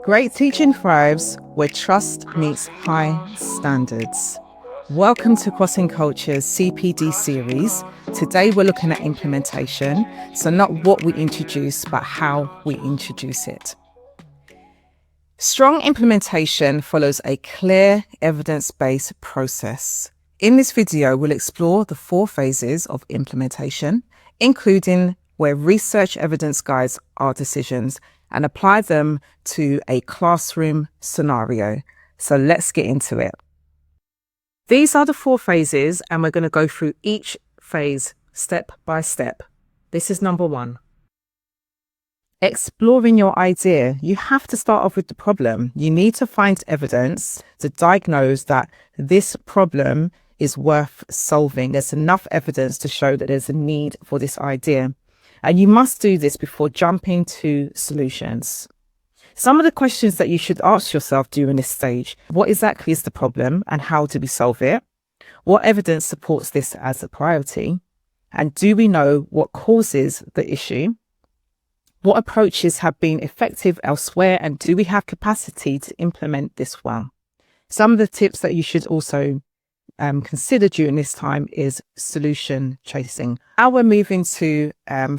Great teaching thrives where trust meets high standards. Welcome to Crossing Culture's CPD series. Today we're looking at implementation, so not what we introduce, but how we introduce it. Strong implementation follows a clear, evidence-based process. In this video, we'll explore the 4 phases of implementation, including where research evidence guides our decisions, and apply them to a classroom scenario. So let's get into it. These are the 4 phases, and we're going to go through each phase step by step. This is number 1. Exploring your idea. You have to start off with the problem. You need to find evidence to diagnose that this problem is worth solving. There's enough evidence to show that there's a need for this idea. And you must do this before jumping to solutions. Some of the questions that you should ask yourself during this stage: what exactly is the problem and how do we solve it? What evidence supports this as a priority? And do we know what causes the issue? What approaches have been effective elsewhere, and do we have capacity to implement this well? Some of the tips that you should also consider during this time is solution chasing. Now we're moving to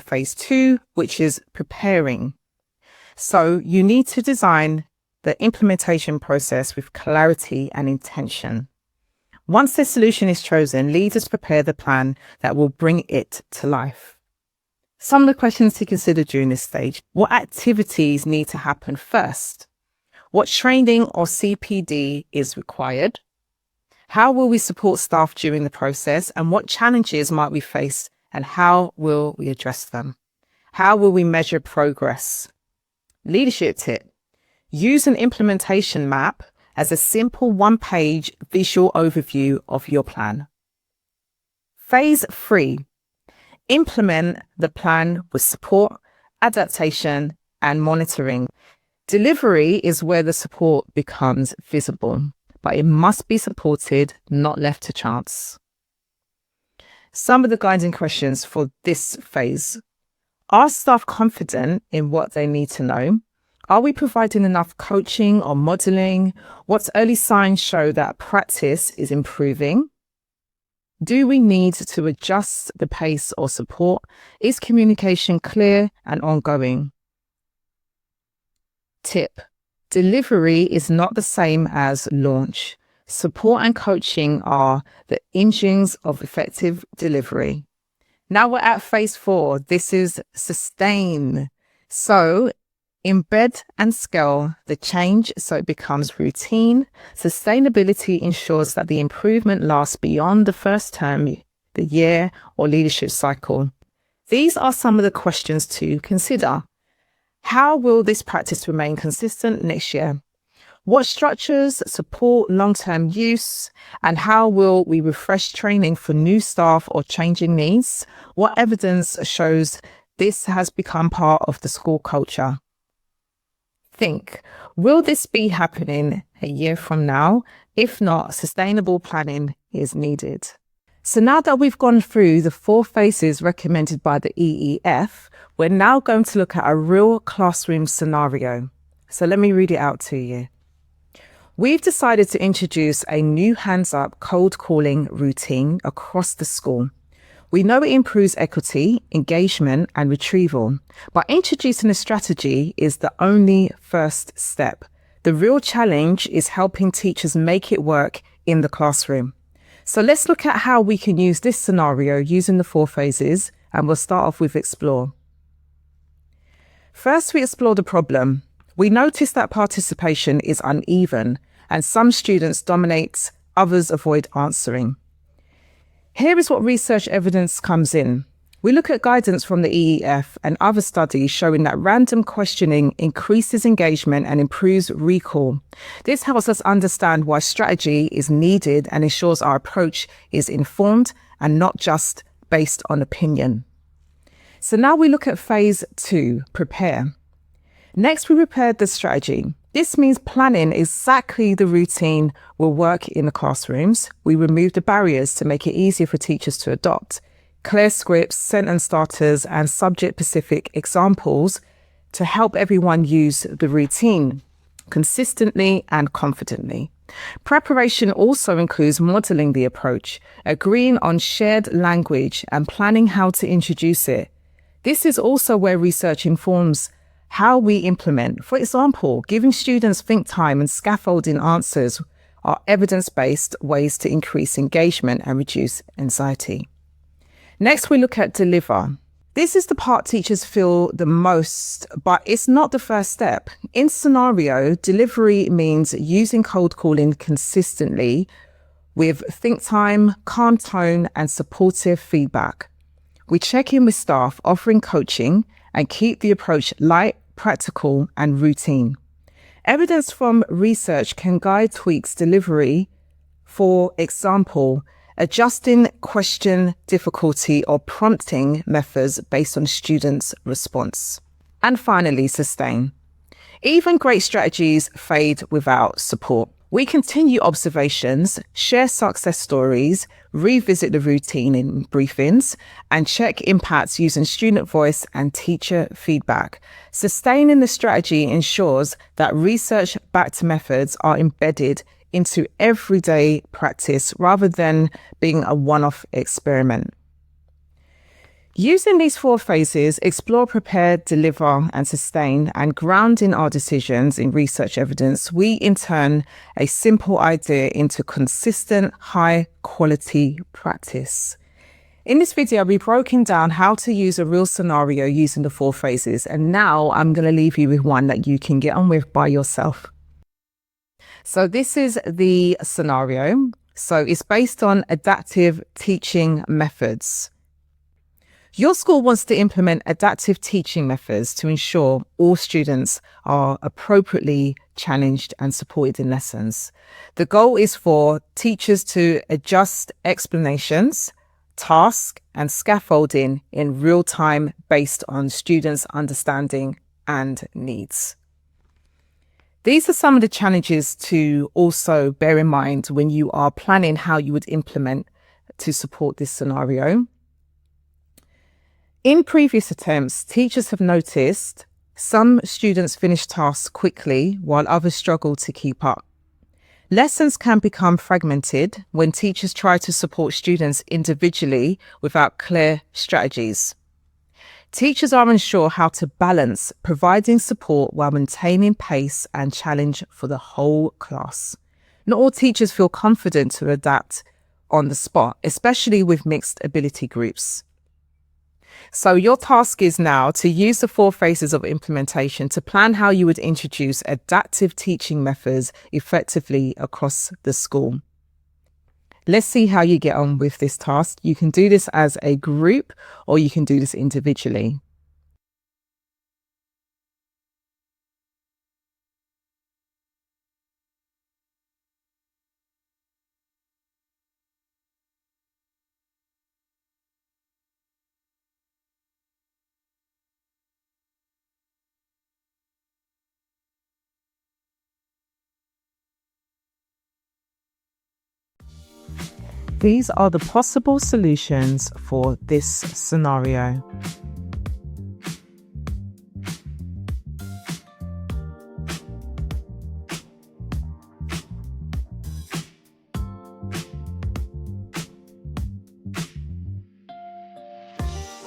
phase 2, which is preparing. So you need to design the implementation process with clarity and intention. Once the solution is chosen, leaders prepare the plan that will bring it to life. Some of the questions to consider during this stage: what activities need to happen first? What training or CPD is required? How will we support staff during the process, and what challenges might we face, and how will we address them? How will we measure progress? Leadership tip: use an implementation map as a simple 1-page visual overview of your plan. Phase 3, implement the plan with support, adaptation, and monitoring. Delivery is where the support becomes visible, but it must be supported, not left to chance. Some of the guiding questions for this phase: are staff confident in what they need to know? Are we providing enough coaching or modeling? What early signs show that practice is improving? Do we need to adjust the pace or support? Is communication clear and ongoing? Tip: delivery is not the same as launch. Support and coaching are the engines of effective delivery. Now we're at phase 4. This is sustain. So embed and scale the change so it becomes routine. Sustainability ensures that the improvement lasts beyond the first term, the year, or leadership cycle. These are some of the questions to consider. How will this practice remain consistent next year? What structures support long-term use? And how will we refresh training for new staff or changing needs? What evidence shows this has become part of the school culture? Think, will this be happening a year from now? If not, sustainable planning is needed. So now that we've gone through the 4 phases recommended by the EEF, we're now going to look at a real classroom scenario. So let me read it out to you. We've decided to introduce a new hands-up cold calling routine across the school. We know it improves equity, engagement, and retrieval, but introducing a strategy is the only first step. The real challenge is helping teachers make it work in the classroom. So let's look at how we can use this scenario using the 4 phases, and we'll start off with explore. First, we explore the problem. We notice that participation is uneven, and some students dominate, others avoid answering. Here is what research evidence comes in. We look at guidance from the EEF and other studies showing that random questioning increases engagement and improves recall. This helps us understand why strategy is needed and ensures our approach is informed and not just based on opinion. So now we look at phase 2, prepare. Next, we prepared the strategy. This means planning exactly the routine will work in the classrooms. We remove the barriers to make it easier for teachers to adopt. Clear scripts, sentence starters, and subject-specific examples to help everyone use the routine. consistently and confidently. Preparation also includes modeling the approach, agreeing on shared language, and planning how to introduce it. This is also where research informs how we implement. For example, giving students think time and scaffolding answers are evidence-based ways to increase engagement and reduce anxiety. Next, we look at deliver. This is the part teachers feel the most, but it's not the first step. In scenario, delivery means using cold calling consistently with think time, calm tone, and supportive feedback. We check in with staff, offering coaching, and keep the approach light, practical, and routine. Evidence from research can guide tweaks delivery. For example, adjusting question difficulty or prompting methods based on students' response. And finally, sustain. Even great strategies fade without support. We continue observations, share success stories, revisit the routine in briefings, and check impacts using student voice and teacher feedback. Sustaining the strategy ensures that research-backed methods are embedded into everyday practice rather than being a one-off experiment. Using these 4 phases, explore, prepare, deliver, and sustain, and grounding our decisions in research evidence, we in turn a simple idea into consistent, high-quality practice. In this video, we've broken down how to use a real scenario using the 4 phases, and now I'm going to leave you with one that you can get on with by yourself. So this is the scenario. So it's based on adaptive teaching methods. Your school wants to implement adaptive teaching methods to ensure all students are appropriately challenged and supported in lessons. The goal is for teachers to adjust explanations, tasks, and scaffolding in real time based on students' understanding and needs. These are some of the challenges to also bear in mind when you are planning how you would implement to support this scenario. In previous attempts, teachers have noticed some students finish tasks quickly while others struggle to keep up. Lessons can become fragmented when teachers try to support students individually without clear strategies. Teachers are unsure how to balance providing support while maintaining pace and challenge for the whole class. Not all teachers feel confident to adapt on the spot, especially with mixed ability groups. So your task is now to use the 4 phases of implementation to plan how you would introduce adaptive teaching methods effectively across the school. Let's see how you get on with this task. You can do this as a group or you can do this individually. These are the possible solutions for this scenario.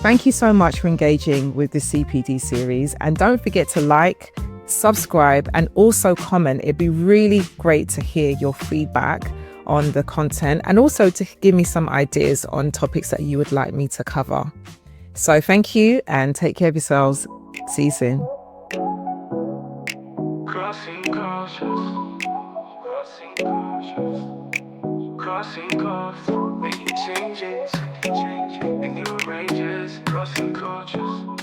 Thank you so much for engaging with the CPD series, and don't forget to like, subscribe, and also comment. It'd be really great to hear your feedback on the content and also to give me some ideas on topics that you would like me to cover. So thank you and take care of yourselves. See you soon. Crossing cultures, making changes, in new ranges, crossing cultures.